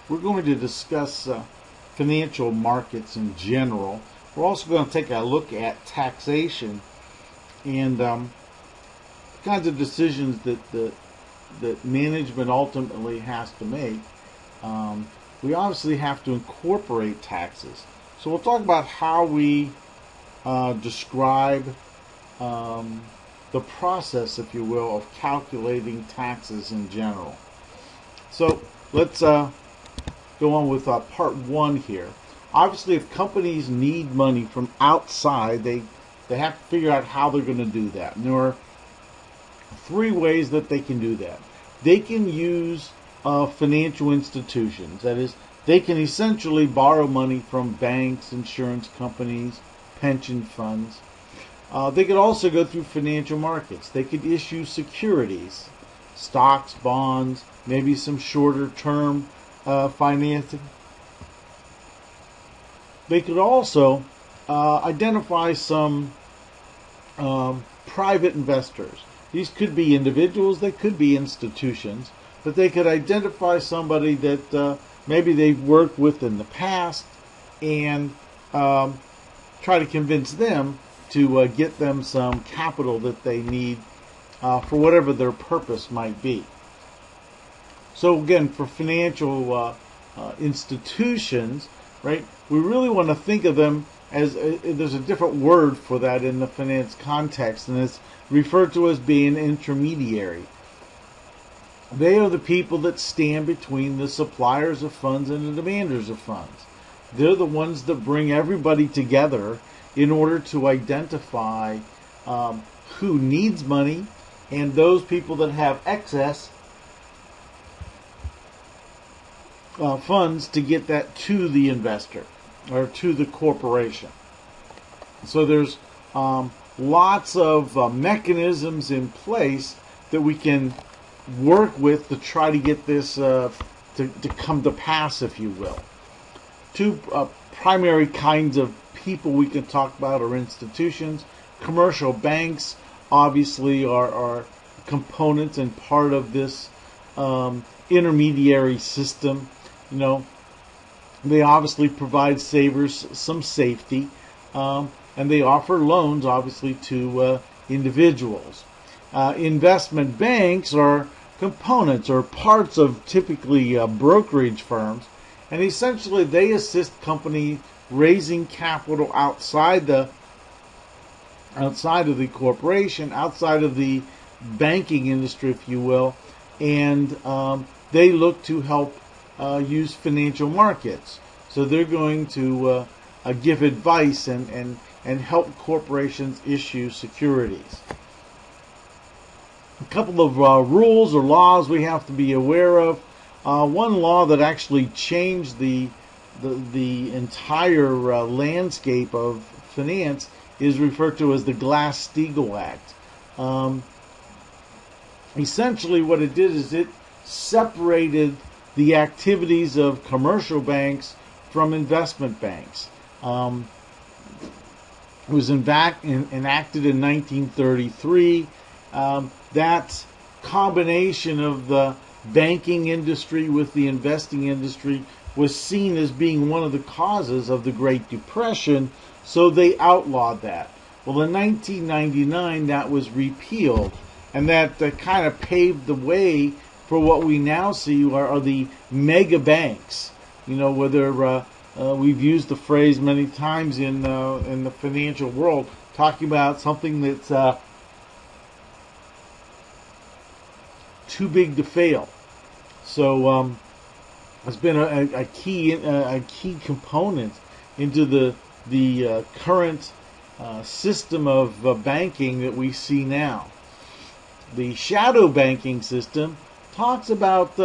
we're going to discuss financial markets in general. We're also going to take a look at taxation and kinds of decisions that management ultimately has to make. We obviously have to incorporate taxes. So we'll talk about how we describe the process, if you will, of calculating taxes in general. So let's go on with part one here. Obviously, if companies need money from outside, they have to figure out how they're going to do that. And there are three ways that they can do that. They can use financial institutions. That is, they can essentially borrow money from banks, insurance companies, pension funds. They could also go through financial markets. They could issue securities, stocks, bonds, maybe some shorter term financing. They could also identify some private investors. These could be individuals, they could be institutions, but they could identify somebody that maybe they've worked with in the past and try to convince them to get them some capital that they need for whatever their purpose might be. So again, for financial institutions, right, we really want to think of them as there's a different word for that in the finance context, and it's referred to as being intermediary. They are the people that stand between the suppliers of funds and the demanders of funds. They're the ones that bring everybody together in order to identify who needs money and those people that have excess funds to get that to the investor or to the corporation. So there's lots of mechanisms in place that we can work with to try to get this to come to pass, if you will. Two primary kinds of people we can talk about are institutions. Commercial banks obviously are components and part of this intermediary system. You know, they obviously provide savers some safety, and they offer loans obviously to individuals. Investment banks are components or parts of typically brokerage firms, and essentially they assist companies raising capital outside of the corporation, outside of the banking industry, if you will, and they look to help use financial markets. So they're going to give advice and help corporations issue securities. A couple of rules or laws we have to be aware of. One law that actually changed the entire landscape of finance is referred to as the Glass-Steagall Act. Essentially what it did is it separated the activities of commercial banks from investment banks. It was enacted in 1933. That combination of the banking industry with the investing industry was seen as being one of the causes of the Great Depression, so they outlawed that. Well, in 1999, that was repealed, and that kind of paved the way for what we now see are the mega banks. You know, whether we've used the phrase many times in the financial world, talking about something that's too big to fail. So it's been a key component into the current system of banking that we see now. The shadow banking system talks about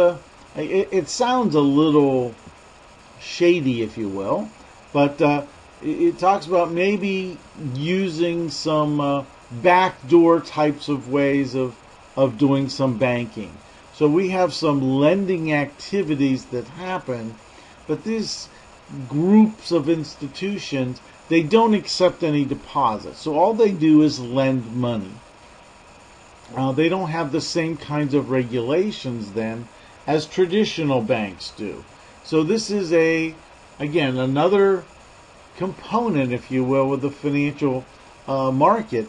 it sounds a little shady, if you will, but it talks about maybe using some backdoor types of ways of doing some banking. So we have some lending activities that happen, but these groups of institutions, they don't accept any deposits. So all they do is lend money. They don't have the same kinds of regulations then as traditional banks do. So this is again, another component, if you will, of the financial market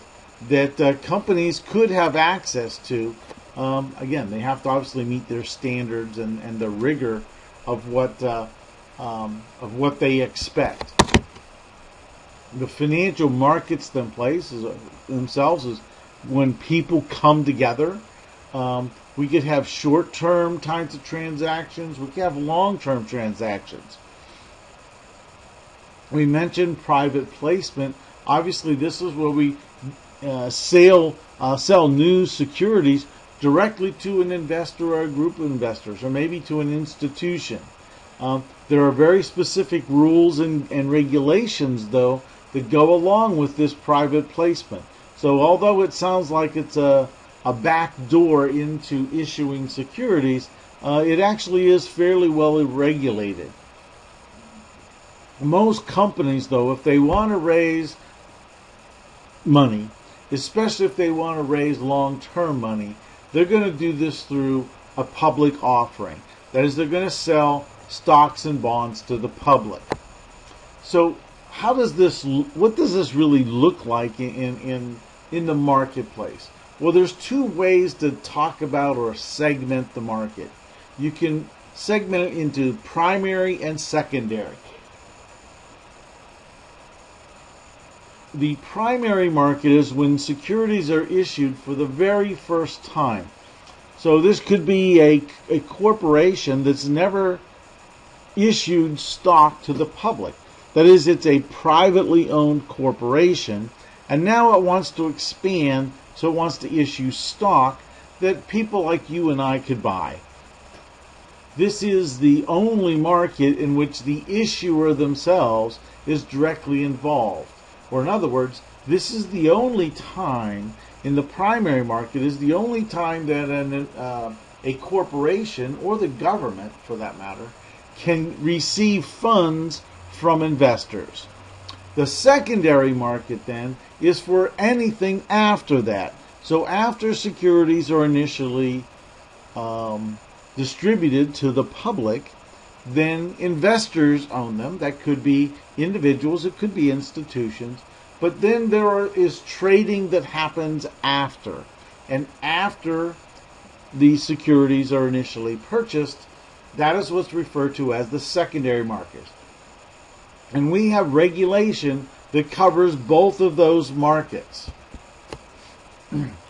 that companies could have access to. Again, they have to obviously meet their standards and the rigor of what they expect. The financial markets themselves is when people come together. We could have short-term types of transactions. We could have long-term transactions. We mentioned private placement. Obviously, this is where we sell new securities directly to an investor or a group of investors, or maybe to an institution. There are very specific rules and regulations, though, that go along with this private placement. So although it sounds like it's a back door into issuing securities, it actually is fairly well regulated. Most companies, though, if they want to raise money, especially if they want to raise long-term money, they're going to do this through a public offering. That is, they're going to sell stocks and bonds to the public. So what does this really look like in the marketplace? Well, there's two ways to talk about or segment the market. You can segment it into primary and secondary. The primary market is when securities are issued for the very first time. So this could be a corporation that's never issued stock to the public. That is, it's a privately owned corporation, and now it wants to expand, so it wants to issue stock that people like you and I could buy. This is the only market in which the issuer themselves is directly involved. Or in other words, this is the only time in the primary market is the only time that a corporation, or the government for that matter, can receive funds from investors. The secondary market then is for anything after that. So after securities are initially distributed to the public, then investors own them. That could be individuals, it could be institutions, but then there is trading that happens after. And after the securities are initially purchased, that is what's referred to as the secondary market. And we have regulation that covers both of those markets.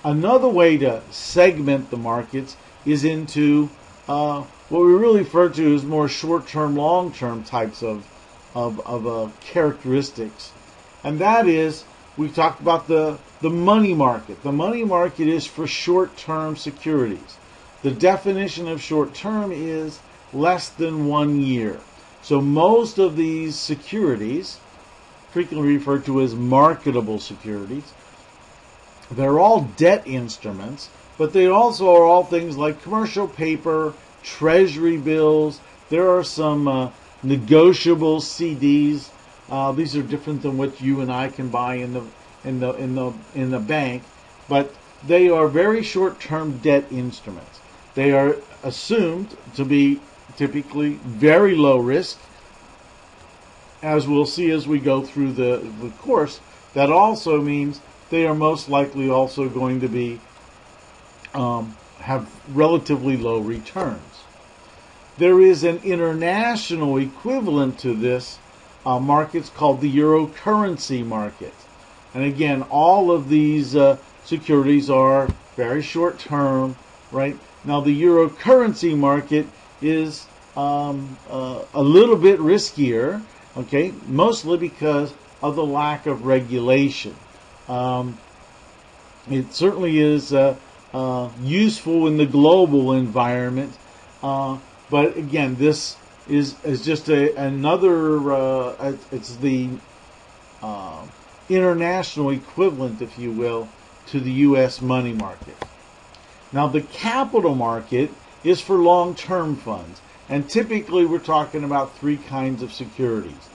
Another way to segment the markets is into what we really refer to as more short-term, long-term types of characteristics. And that is, we talked about the money market. The money market is for short-term securities. The definition of short-term is less than 1 year. So most of these securities, frequently referred to as marketable securities, they're all debt instruments, but they also are all things like commercial paper, treasury bills. There are some negotiable CDs. These are different than what you and I can buy in the bank, but they are very short-term debt instruments. They are assumed to be typically very low risk, as we'll see as we go through the course. That also means they are most likely also going to be have relatively low returns. There is an international equivalent to this markets called the euro currency market. And again, all of these securities are very short term, right? Now the euro currency market is a little bit riskier, okay, mostly because of the lack of regulation. It certainly is useful in the global environment, but again, this is just another, it's the international equivalent, if you will, to the U.S. money market. Now the capital market is for long-term funds, and typically we're talking about three kinds of securities: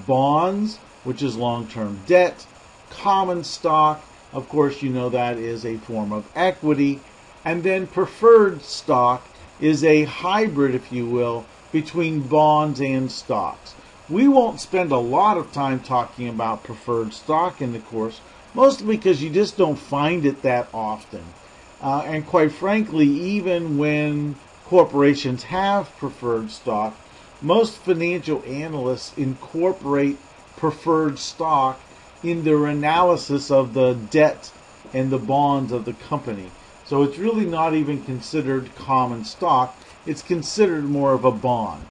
bonds, which is long-term debt; common stock, of course you know that is a form of equity; and then preferred stock is a hybrid, if you will, between bonds and stocks. We won't spend a lot of time talking about preferred stock in the course, mostly because you just don't find it that often. And quite frankly, even when corporations have preferred stock, most financial analysts incorporate preferred stock in their analysis of the debt and the bonds of the company. So it's really not even considered common stock. It's considered more of a bond.